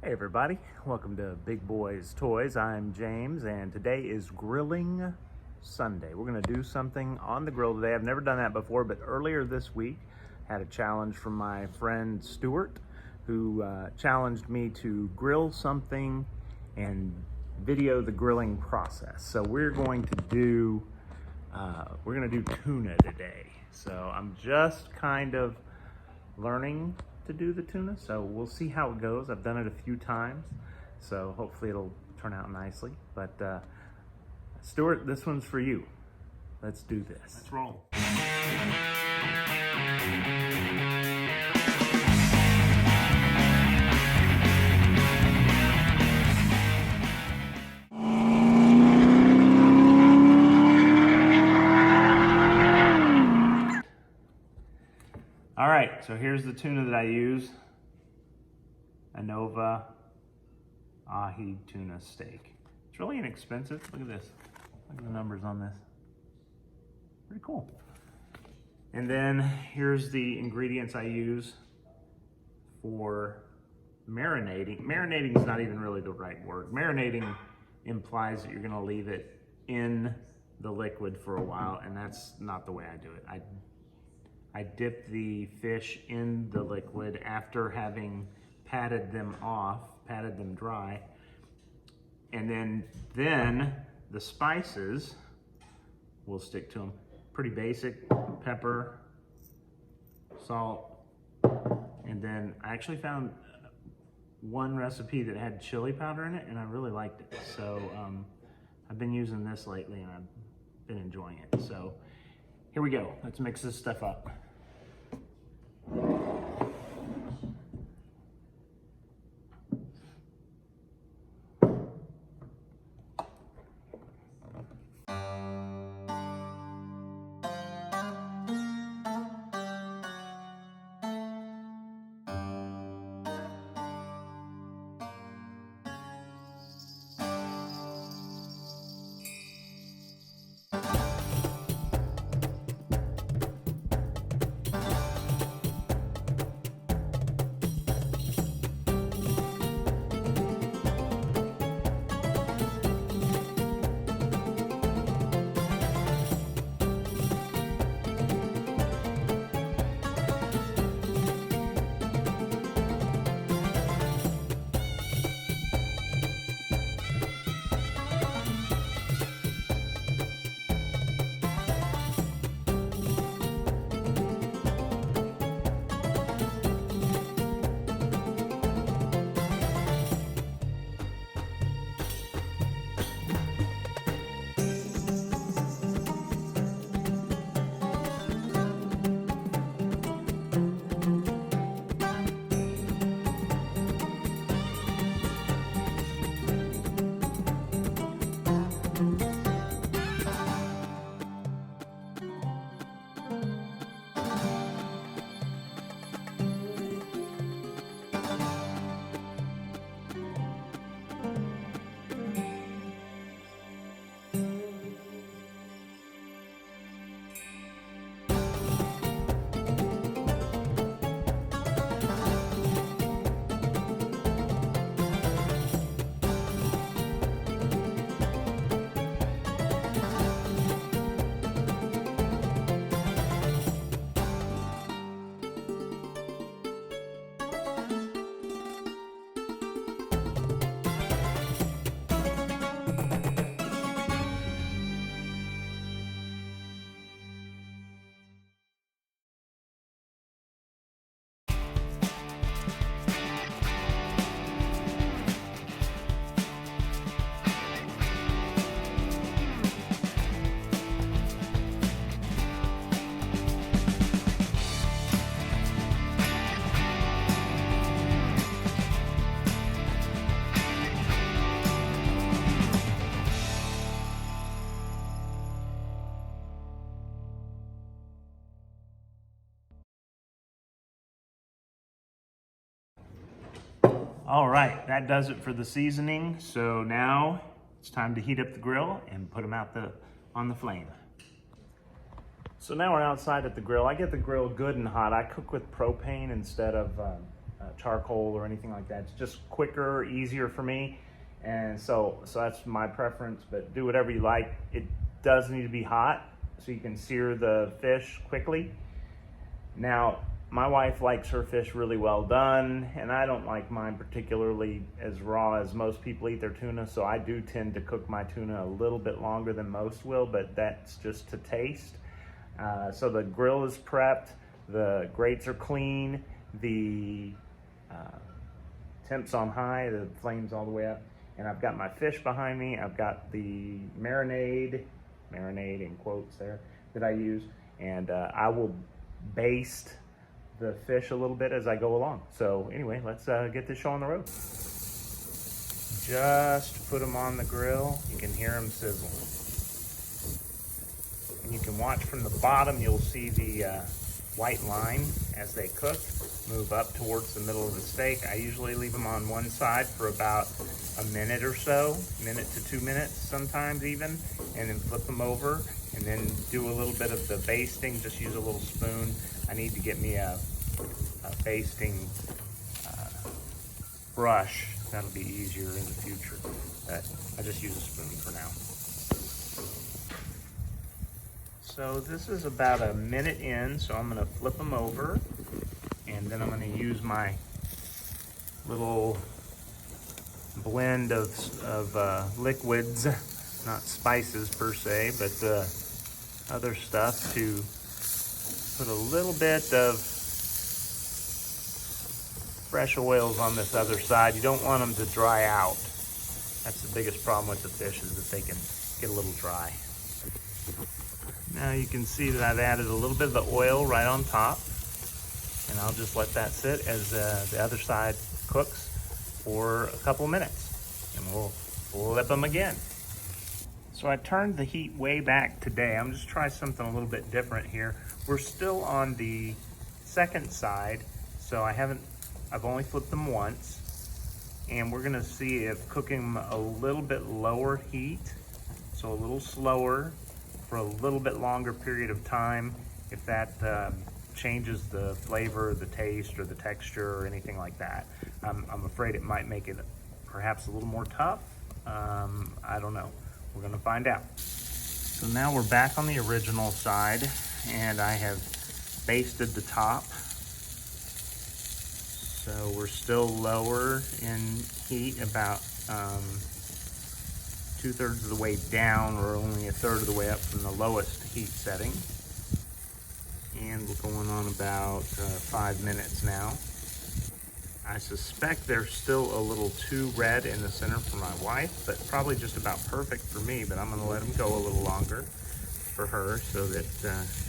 Hey everybody, welcome to Big Boys Toys. I'm James and today is Grilling Sunday. We're gonna do something on the grill today. I've never done that before, but earlier this week I had a challenge from my friend Stuart who challenged me to grill something and video the grilling process. So we're going to do tuna today. So I'm just kind of learning to do the tuna, so we'll see how it goes. I've done it a few times, so hopefully it'll turn out nicely. But Stuart, this one's for you. Let's do this. Let's roll. All right, so here's the tuna that I use. A Nova ahi tuna steak. It's really inexpensive. Look at this. Look at the numbers on this. Pretty cool. And then here's the ingredients I use for marinating. Marinating is not even really the right word. Marinating implies that you're gonna leave it in the liquid for a while, and that's not the way I do it. I dip the fish in the liquid after having patted them dry, and then the spices will stick to them. Pretty basic: pepper, salt, and then I actually found one recipe that had chili powder in it, and I really liked it. So I've been using this lately, and I've been enjoying it. So here we go. Let's mix this stuff up. All right, that does it for the seasoning. So now it's time to heat up the grill and put them out on the flame. So now we're outside at the grill. I get the grill good and hot. I cook with propane instead of charcoal or anything like that. It's just quicker, easier for me. And so that's my preference, but do whatever you like. It does need to be hot so you can sear the fish quickly. Now, my wife likes her fish really well done, and I don't like mine particularly as raw as most people eat their tuna, so I do tend to cook my tuna a little bit longer than most will, but that's just to taste. So the grill is prepped, the grates are clean, the temp's on high, the flame's all the way up, and I've got my fish behind me. I've got the marinade in quotes there, that I use, and I will baste the fish a little bit as I go along. So anyway, let's get this show on the road. Just put them on the grill. You can hear them sizzle. And you can watch from the bottom, you'll see the white line as they cook move up towards the middle of the steak. I usually leave them on one side for about a minute or so, minute to 2 minutes sometimes even, and then flip them over and then do a little bit of the basting. Just use a little spoon. I need to get me a basting brush. That'll be easier in the future, but I just use a spoon for now. So this is about a minute in, so I'm gonna flip them over, and then I'm gonna use my little blend of liquids, not spices per se, but other stuff, to put a little bit of fresh oils on this other side. You don't want them to dry out. That's the biggest problem with the fish, is that they can get a little dry. Now you can see that I've added a little bit of the oil right on top, and I'll just let that sit as the other side cooks for a couple of minutes, and we'll flip them again. So I turned the heat way back today. I'm just trying something a little bit different here. We're still on the second side, so I've only flipped them once, and we're gonna see if cooking them a little bit lower heat, so a little slower for a little bit longer period of time, if that changes the flavor, the taste, or the texture, or anything like that. I'm afraid it might make it perhaps a little more tough. I don't know. We're gonna find out. So now we're back on the original side, and I have basted the top. So we're still lower in heat, about 2/3 of the way down, or only 1/3 of the way up from the lowest heat setting. And we're going on about 5 minutes now. I suspect they're still a little too red in the center for my wife, but probably just about perfect for me, but I'm gonna let them go a little longer for her so that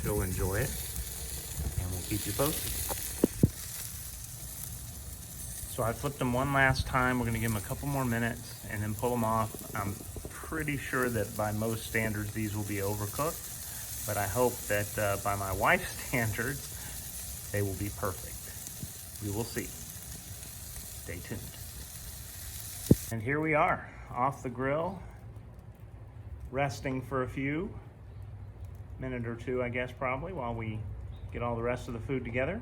she'll enjoy it, and we'll keep you posted. So I flipped them one last time. We're gonna give them a couple more minutes and then pull them off. I'm pretty sure that by most standards, these will be overcooked, but I hope that by my wife's standards, they will be perfect. We will see. Stay tuned. And here we are, off the grill, resting for a minute or two, I guess, probably, while we get all the rest of the food together.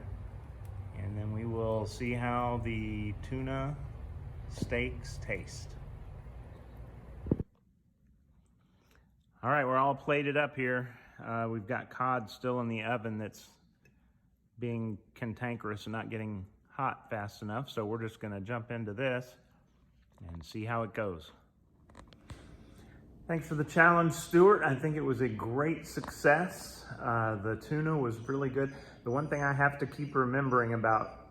And then we will see how the tuna steaks taste. All right, we're all plated up here. We've got cod still in the oven that's being cantankerous and not getting hot fast enough, so we're just gonna jump into this and see how it goes. Thanks for the challenge, Stuart. I think it was a great success. The tuna was really good. The one thing I have to keep remembering about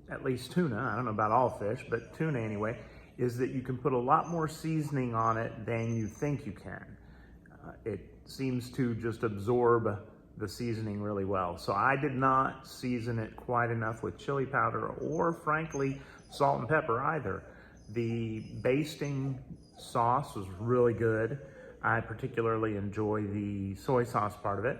at least tuna, I don't know about all fish, but tuna anyway, is that you can put a lot more seasoning on it than you think you can. It seems to just absorb the seasoning really well. So I did not season it quite enough with chili powder, or frankly, salt and pepper either. The basting sauce was really good. I particularly enjoy the soy sauce part of it.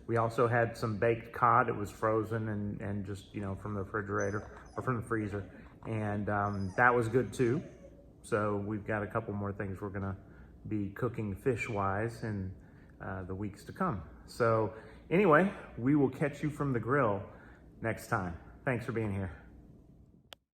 We also had some baked cod. It was frozen and just, you know, from the refrigerator or from the freezer. And that was good too. So we've got a couple more things we're gonna be cooking fish-wise in the weeks to come. So anyway, we will catch you from the grill next time. Thanks for being here.